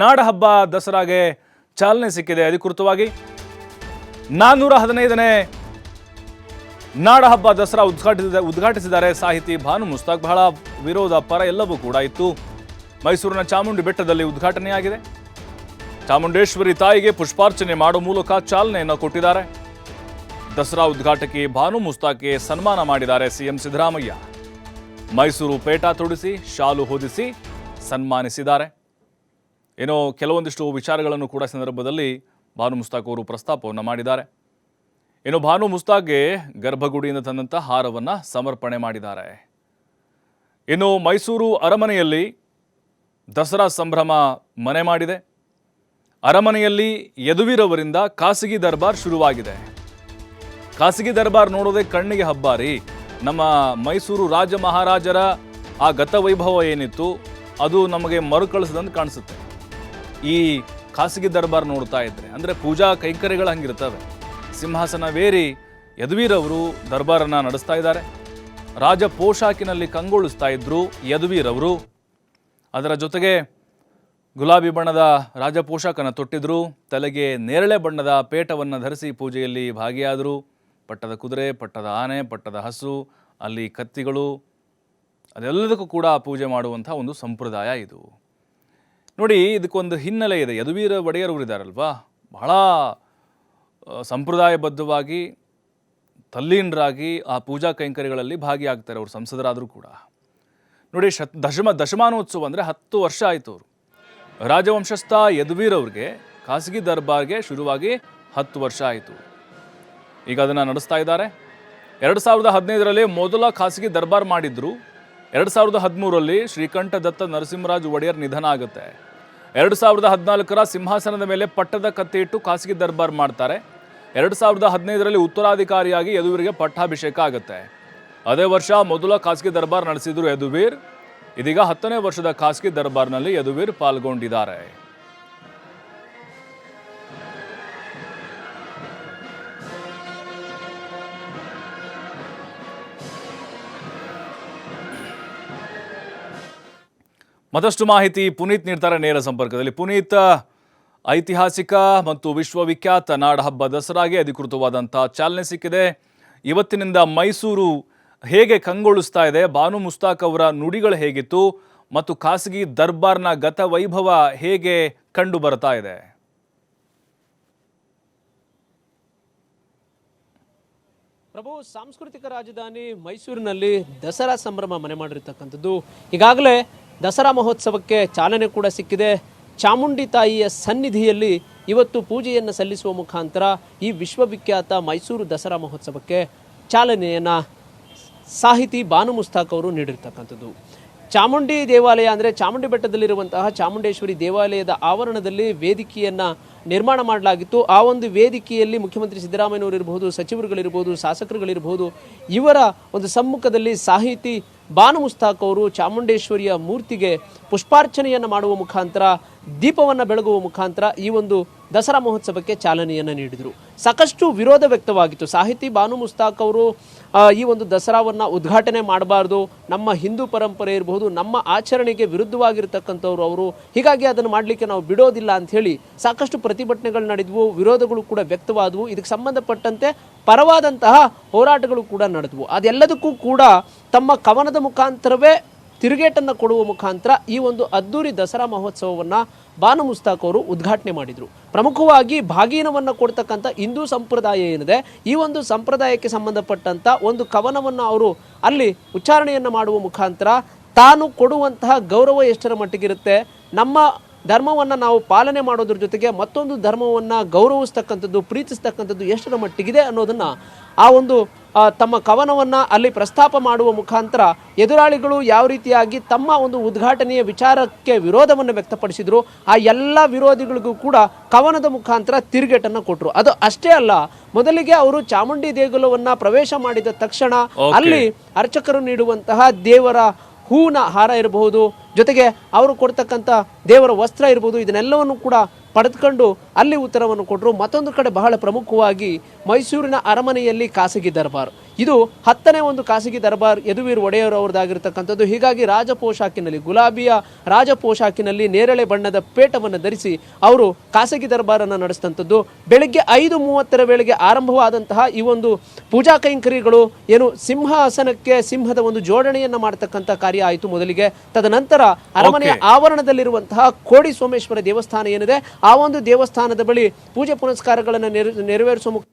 ನಾಡ ಹಬ್ಬ ದಸರಾಗೆ ಚಾಲನೆ ಸಿಕ್ಕಿದೆ. ಅಧಿಕೃತವಾಗಿ 415ನೇ ನಾಡ ಹಬ್ಬ ದಸರಾ ಉದ್ಘಾಟಿಸಿದ್ದಾರೆ ಸಾಹಿತಿ ಭಾನು ಮುಸ್ತಾಕ್. ಬಹಳ ವಿರೋಧ ಪರ ಎಲ್ಲವೂ ಕೂಡ ಇತ್ತು. ಮೈಸೂರಿನ ಚಾಮುಂಡಿ ಬೆಟ್ಟದಲ್ಲಿ ಉದ್ಘಾಟನೆಯಾಗಿದೆ. ಚಾಮುಂಡೇಶ್ವರಿ ತಾಯಿಗೆ ಪುಷ್ಪಾರ್ಚನೆ ಮಾಡುವ ಮೂಲಕ ಚಾಲನೆಯನ್ನು ಕೊಟ್ಟಿದ್ದಾರೆ. ದಸರಾ ಉದ್ಘಾಟಕಿ ಭಾನು ಮುಸ್ತಾಕ್ಗೆ ಸನ್ಮಾನ ಮಾಡಿದ್ದಾರೆ ಸಿಎಂ ಸಿದ್ದರಾಮಯ್ಯ. ಮೈಸೂರು ಪೇಟ ತೊಡಿಸಿ ಶಾಲು ಹೊದಿಸಿ ಸನ್ಮಾನಿಸಿದ್ದಾರೆ. ಏನೋ ಕೆಲವೊಂದಿಷ್ಟು ವಿಚಾರಗಳನ್ನು ಕೂಡ ಸಂದರ್ಭದಲ್ಲಿ ಭಾನು ಮುಸ್ತಾಕ್ ಅವರು ಪ್ರಸ್ತಾಪವನ್ನು ಮಾಡಿದ್ದಾರೆ. ಇನ್ನು ಭಾನು ಮುಸ್ತಾಕ್ಗೆ ಗರ್ಭಗುಡಿಯಿಂದ ತಂದಂಥ ಹಾರವನ್ನು ಸಮರ್ಪಣೆ ಮಾಡಿದ್ದಾರೆ. ಇನ್ನು ಮೈಸೂರು ಅರಮನೆಯಲ್ಲಿ ದಸರಾ ಸಂಭ್ರಮ ಮನೆ ಮಾಡಿದೆ. ಅರಮನೆಯಲ್ಲಿ ಯದುವೀರವರಿಂದ ಖಾಸಗಿ ದರ್ಬಾರ್ ಶುರುವಾಗಿದೆ. ಖಾಸಗಿ ದರ್ಬಾರ್ ನೋಡೋದೇ ಕಣ್ಣಿಗೆ ಹಬ್ಬಾರಿ. ನಮ್ಮ ಮೈಸೂರು ರಾಜ ಮಹಾರಾಜರ ಆ ಗತವೈಭವ ಏನಿತ್ತು ಅದು ನಮಗೆ ಮರುಕಳಿಸದಂತೆ ಕಾಣಿಸುತ್ತೆ ಈ ಖಾಸಗಿ ದರ್ಬಾರ್ ನೋಡ್ತಾ ಇದ್ರೆ. ಅಂದರೆ ಪೂಜಾ ಕೈಂಕರ್ಯಗಳು ಹಂಗಿರ್ತವೆ. ಸಿಂಹಾಸನವೇರಿ ಯದುವೀರವರು ದರ್ಬಾರನ್ನು ನಡೆಸ್ತಾ ಇದ್ದಾರೆ. ರಾಜ ಪೋಷಾಕಿನಲ್ಲಿ ಕಂಗೊಳಿಸ್ತಾ ಇದ್ರು ಯದುವೀರವರು. ಅದರ ಜೊತೆಗೆ ಗುಲಾಬಿ ಬಣ್ಣದ ರಾಜ ಪೋಷಾಕನ್ನು ತೊಟ್ಟಿದ್ರು. ತಲೆಗೆ ನೇರಳೆ ಬಣ್ಣದ ಪೇಟವನ್ನು ಧರಿಸಿ ಪೂಜೆಯಲ್ಲಿ ಭಾಗಿಯಾದರು. ಪಟ್ಟದ ಕುದುರೆ, ಪಟ್ಟದ ಆನೆ, ಪಟ್ಟದ ಹಸು, ಅಲ್ಲಿ ಕತ್ತಿಗಳು, ಅದೆಲ್ಲದಕ್ಕೂ ಕೂಡ ಪೂಜೆ ಮಾಡುವಂಥ ಒಂದು ಸಂಪ್ರದಾಯ ಇದು. ನೋಡಿ, ಇದಕ್ಕೊಂದು ಹಿನ್ನೆಲೆ ಇದೆ. ಯದುವೀರ ಒಡೆಯರವರು ಇದ್ದಾರಲ್ವಾ, ಬಹಳ ಸಂಪ್ರದಾಯಬದ್ಧವಾಗಿ ತಲ್ಲೀನರಾಗಿ ಆ ಪೂಜಾ ಕೈಂಕರ್ಯಗಳಲ್ಲಿ ಭಾಗಿಯಾಗ್ತಾರೆ. ಅವರು ಸಂಸದರಾದರೂ ಕೂಡ. ನೋಡಿ, ದಶಮಾನೋತ್ಸವ ಅಂದರೆ 10 ವರ್ಷ ಆಯಿತು. ಅವರು ರಾಜವಂಶಸ್ಥ ಯದುವೀರವ್ರಿಗೆ ಖಾಸಗಿ ದರ್ಬಾರ್ಗೆ ಶುರುವಾಗಿ 10 ವರ್ಷ ಆಯಿತು. ಈಗ ಅದನ್ನು ನಡೆಸ್ತಾ ಇದ್ದಾರೆ. 2015ರಲ್ಲಿ ಮೊದಲ ಖಾಸಗಿ ದರ್ಬಾರ್ ಮಾಡಿದ್ರು. 2013ರಲ್ಲಿ ಶ್ರೀಕಂಠ ದತ್ತ ನರಸಿಂಹರಾಜ ಒಡೆಯರ್ ನಿಧನ ಆಗುತ್ತೆ. 2014ರ ಸಿಂಹಾಸನದ ಮೇಲೆ ಪಟ್ಟದ ಕತ್ತಿ ಇಟ್ಟು ಖಾಸಗಿ ದರ್ಬಾರ್ ಮಾಡ್ತಾರೆ. 2015ರಲ್ಲಿ ಉತ್ತರಾಧಿಕಾರಿಯಾಗಿ ಯದುವೀರ್ಗೆ ಪಟ್ಟಾಭಿಷೇಕ ಆಗುತ್ತೆ. ಅದೇ ವರ್ಷ ಮೊದಲ ಖಾಸಗಿ ದರ್ಬಾರ್ ನಡೆಸಿದ್ರು ಯದುವೀರ್. ಇದೀಗ 10ನೇ ವರ್ಷದ ಖಾಸಗಿ ದರ್ಬಾರ್ನಲ್ಲಿ ಯದುವೀರ್ ಪಾಲ್ಗೊಂಡಿದ್ದಾರೆ. ಮತ್ತಷ್ಟು ಮಾಹಿತಿ ಪುನೀತ್ ನೀಡ್ತಾರೆ ನೇರ ಸಂಪರ್ಕದಲ್ಲಿ. ಪುನೀತ್, ಐತಿಹಾಸಿಕ ಮತ್ತು ವಿಶ್ವವಿಖ್ಯಾತ ನಾಡಹಬ್ಬ ದಸರಾಗೆ ಅಧಿಕೃತವಾದಂಥ ಚಾಲನೆ ಸಿಕ್ಕಿದೆ. ಇವತ್ತಿನಿಂದ ಮೈಸೂರು ಹೇಗೆ ಕಂಗೊಳಿಸ್ತಾ ಇದೆ, ಭಾನು ಮುಸ್ತಾಕ್ ಅವರ ನುಡಿಗಳು ಹೇಗಿತ್ತು ಮತ್ತು ಖಾಸಗಿ ದರ್ಬಾರ್ನ ಗತ ವೈಭವ ಹೇಗೆ ಕಂಡು ಬರ್ತಾ ಇದೆ? ಪ್ರಭು, ಸಾಂಸ್ಕೃತಿಕ ರಾಜಧಾನಿ ಮೈಸೂರಿನಲ್ಲಿ ದಸರಾ ಸಂಭ್ರಮ ಮನೆ ಮಾಡಿರ್ತಕ್ಕಂಥದ್ದು. ಈಗಾಗಲೇ ದಸರಾ ಮಹೋತ್ಸವಕ್ಕೆ ಚಾಲನೆ ಕೂಡ ಸಿಕ್ಕಿದೆ. ಚಾಮುಂಡಿ ತಾಯಿಯ ಸನ್ನಿಧಿಯಲ್ಲಿ ಇವತ್ತು ಪೂಜೆಯನ್ನು ಸಲ್ಲಿಸುವ ಮುಖಾಂತರ ಈ ವಿಶ್ವವಿಖ್ಯಾತ ಮೈಸೂರು ದಸರಾ ಮಹೋತ್ಸವಕ್ಕೆ ಚಾಲನೆಯನ್ನು ಸಾಹಿತಿ ಭಾನು ಮುಸ್ತಾಕ್ ಅವರು ನೀಡಿರ್ತಕ್ಕಂಥದ್ದು. ಚಾಮುಂಡಿ ದೇವಾಲಯ ಅಂದರೆ ಚಾಮುಂಡಿ ಬೆಟ್ಟದಲ್ಲಿರುವಂತಹ ಚಾಮುಂಡೇಶ್ವರಿ ದೇವಾಲಯದ ಆವರಣದಲ್ಲಿ ವೇದಿಕೆಯನ್ನು ನಿರ್ಮಾಣ ಮಾಡಲಾಗಿತ್ತು. ಆ ಒಂದು ವೇದಿಕೆಯಲ್ಲಿ ಮುಖ್ಯಮಂತ್ರಿ ಸಿದ್ದರಾಮಯ್ಯನವರು ಇರಬಹುದು, ಸಚಿವರುಗಳಿರ್ಬೋದು, ಶಾಸಕರುಗಳಿರ್ಬೋದು, ಇವರ ಒಂದು ಸಮ್ಮುಖದಲ್ಲಿ ಸಾಹಿತಿ ಭಾನು ಮುಸ್ತಾಕ್ ಅವರು ಚಾಮುಂಡೇಶ್ವರಿಯ ಮೂರ್ತಿಗೆ ಪುಷ್ಪಾರ್ಚನೆಯನ್ನು ಮಾಡುವ ಮುಖಾಂತರ, ದೀಪವನ್ನು ಬೆಳಗುವ ಮುಖಾಂತರ ಈ ಒಂದು ದಸರಾ ಮಹೋತ್ಸವಕ್ಕೆ ಚಾಲನೆಯನ್ನು ನೀಡಿದರು. ಸಾಕಷ್ಟು ವಿರೋಧ ವ್ಯಕ್ತವಾಗಿತ್ತು. ಸಾಹಿತಿ ಭಾನು ಮುಸ್ತಾಕ್ ಅವರು ಈ ಒಂದು ದಸರಾವನ್ನು ಉದ್ಘಾಟನೆ ಮಾಡಬಾರ್ದು, ನಮ್ಮ ಹಿಂದೂ ಪರಂಪರೆ ಇರಬಹುದು, ನಮ್ಮ ಆಚರಣೆಗೆ ವಿರುದ್ಧವಾಗಿರ್ತಕ್ಕಂಥವ್ರು ಅವರು, ಹೀಗಾಗಿ ಅದನ್ನು ಮಾಡಲಿಕ್ಕೆ ನಾವು ಬಿಡೋದಿಲ್ಲ ಅಂಥೇಳಿ ಸಾಕಷ್ಟು ಪ್ರತಿಭಟನೆಗಳು ನಡೆದವು, ವಿರೋಧಗಳು ಕೂಡ ವ್ಯಕ್ತವಾದವು. ಇದಕ್ಕೆ ಸಂಬಂಧಪಟ್ಟಂತೆ ಪರವಾದಂತಹ ಹೋರಾಟಗಳು ಕೂಡ ನಡೆದವು. ಅದೆಲ್ಲದಕ್ಕೂ ಕೂಡ ತಮ್ಮ ಕವನದ ಮುಖಾಂತರವೇ ತಿರುಗೇಟನ್ನು ಕೊಡುವ ಮುಖಾಂತರ ಈ ಒಂದು ಅದ್ದೂರಿ ದಸರಾ ಮಹೋತ್ಸವವನ್ನು ಭಾನು ಮುಸ್ತಾಕ್ ಅವರು ಉದ್ಘಾಟನೆ ಮಾಡಿದರು. ಪ್ರಮುಖವಾಗಿ ಭಾಗೀನವನ್ನು ಕೊಡ್ತಕ್ಕಂಥ ಹಿಂದೂ ಸಂಪ್ರದಾಯ ಏನಿದೆ, ಈ ಒಂದು ಸಂಪ್ರದಾಯಕ್ಕೆ ಸಂಬಂಧಪಟ್ಟಂಥ ಒಂದು ಕವನವನ್ನು ಅವರು ಅಲ್ಲಿ ಉಚ್ಚಾರಣೆಯನ್ನು ಮಾಡುವ ಮುಖಾಂತರ ತಾನು ಕೊಡುವಂತಹ ಗೌರವ ಎಷ್ಟರ ಮಟ್ಟಿಗಿರುತ್ತೆ, ನಮ್ಮ ಧರ್ಮವನ್ನು ನಾವು ಪಾಲನೆ ಮಾಡೋದ್ರ ಜೊತೆಗೆ ಮತ್ತೊಂದು ಧರ್ಮವನ್ನು ಗೌರವಿಸ್ತಕ್ಕಂಥದ್ದು, ಪ್ರೀತಿಸ್ತಕ್ಕಂಥದ್ದು ಎಷ್ಟರ ಮಟ್ಟಿಗಿದೆ ಅನ್ನೋದನ್ನು ಆ ಒಂದು ತಮ್ಮ ಕವನವನ್ನು ಅಲ್ಲಿ ಪ್ರಸ್ತಾಪ ಮಾಡುವ ಮುಖಾಂತರ ಎದುರಾಳಿಗಳು ಯಾವ ರೀತಿಯಾಗಿ ತಮ್ಮ ಒಂದು ಉದ್ಘಾಟನೆಯ ವಿಚಾರಕ್ಕೆ ವಿರೋಧವನ್ನು ವ್ಯಕ್ತಪಡಿಸಿದ್ರು, ಆ ಎಲ್ಲ ವಿರೋಧಿಗಳಿಗೂ ಕೂಡ ಕವನದ ಮುಖಾಂತರ ತಿರುಗೇಟನ್ನು ಕೊಟ್ಟರು. ಅದು ಅಷ್ಟೇ ಅಲ್ಲ, ಮೊದಲಿಗೆ ಅವರು ಚಾಮುಂಡಿ ದೇಗುಲವನ್ನು ಪ್ರವೇಶ ಮಾಡಿದ ತಕ್ಷಣ ಅಲ್ಲಿ ಅರ್ಚಕರು ನೀಡುವಂತಹ ದೇವರ ಹೂವಿನ ಹಾರ ಇರಬಹುದು, ಜೊತೆಗೆ ಅವರು ಕೊಡ್ತಕ್ಕಂಥ ದೇವರ ವಸ್ತ್ರ ಇರಬಹುದು, ಇದನ್ನೆಲ್ಲವನ್ನು ಕೂಡ ಪಡೆದುಕೊಂಡು ಅಲ್ಲಿ ಉತ್ತರವನ್ನು ಕೊಟ್ಟರು. ಮತ್ತೊಂದು ಕಡೆ ಬಹಳ ಪ್ರಮುಖವಾಗಿ ಮೈಸೂರಿನ ಅರಮನೆಯಲ್ಲಿ ಖಾಸಗಿ ದರ್ಬಾರ್, ಇದು 10ನೇ ಒಂದು ಖಾಸಗಿ ದರ್ಬಾರ್ ಯದುವೀರ್ ಒಡೆಯರ್ ಅವರದಾಗಿರ್ತಕ್ಕಂಥದ್ದು. ಹೀಗಾಗಿ ರಾಜ ಪೋಷಾಕಿನಲ್ಲಿ, ಗುಲಾಬಿಯ ರಾಜ ಪೋಷಾಕಿನಲ್ಲಿ ನೇರಳೆ ಬಣ್ಣದ ಪೇಟವನ್ನು ಧರಿಸಿ ಅವರು ಖಾಸಗಿ ದರ್ಬಾರನ್ನು ನಡೆಸಿದಂಥದ್ದು. ಬೆಳಗ್ಗೆ 5:30 ವೇಳೆಗೆ ಆರಂಭವಾದಂತಹ ಈ ಒಂದು ಪೂಜಾ ಕೈಂಕರ್ಯಗಳು ಏನು ಸಿಂಹಾಸನಕ್ಕೆ ಸಿಂಹದ ಒಂದು ಜೋಡಣೆಯನ್ನ ಮಾಡತಕ್ಕಂಥ ಕಾರ್ಯ ಆಯಿತು ಮೊದಲಿಗೆ. ತದನಂತರ ಅರಮನೆಯ ಆವರಣದಲ್ಲಿರುವಂತಹ ಕೋಡಿ ಸೋಮೇಶ್ವರ ದೇವಸ್ಥಾನ ಏನಿದೆ, ಆ ಒಂದು ದೇವಸ್ಥಾನದ ಬಳಿ ಪೂಜೆ ಪುನಸ್ಕಾರಗಳನ್ನು ನೆರವೇರಿಸುವ